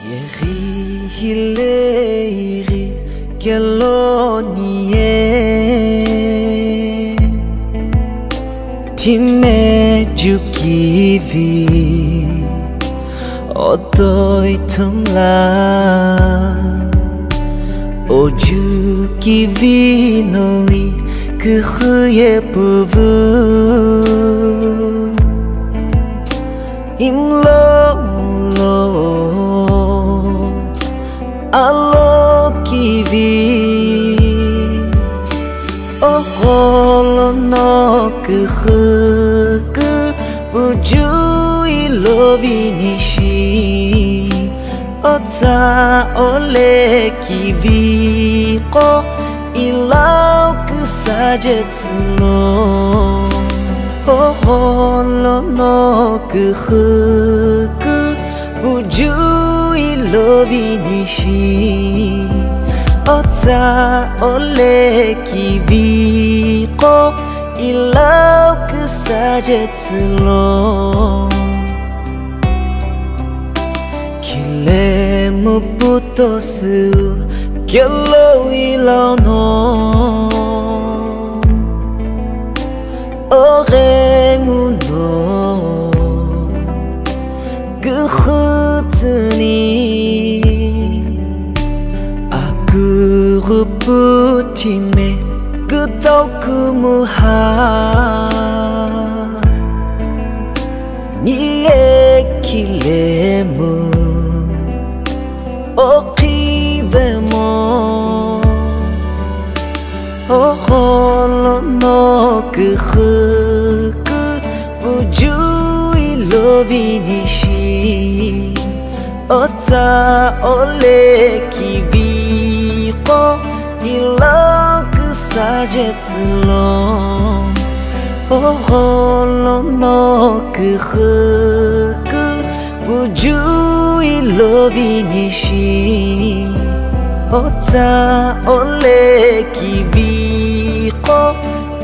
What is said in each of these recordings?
Yeri hileri kelonie Time jukivi Odoi tumla O jukivi noi Kıhıye buvu Imlo Allo kivi O holo no kıhıkı Buju ilovi nishi Ota ole kivi Ko ilau kısajetlo O holo no kıhıkı Buju ilovi nishi Ota ole kivi Ko ilau kısajetlo Kile mu putosu Kelo ilau no Oremu no Gıhıtını Aku ruputime Gıtaukumu ha Niye kilemu Okivemo Oholo no gıhıkı Buju ilovi nishi Ota ole kivi Ko ilau kısajetlo Oholo no gıhıkı Buju ilovi nishi Ota ole kivi Ko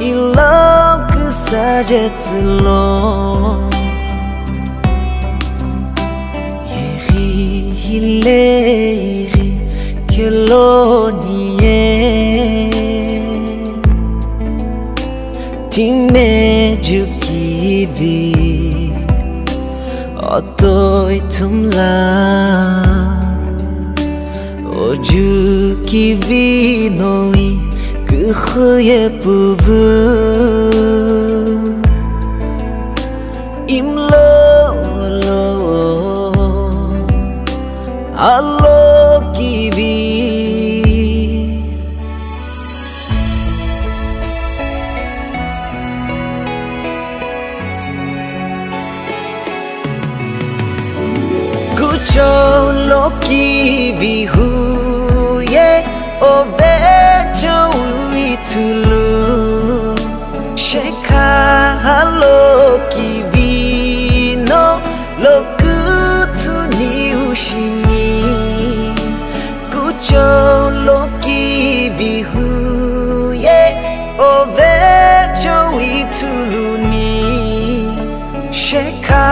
ilau kısajetlo Hileri kelonie Time jukivi Odoi tumla O jukivi noi Kıhıye buvu Imlo Allo kivi Kucho lo kivi huye O vecho uitulu Sheka lo kivi no Lo kutuni ushini Kucho kivi huye O vecho uituluni Sheka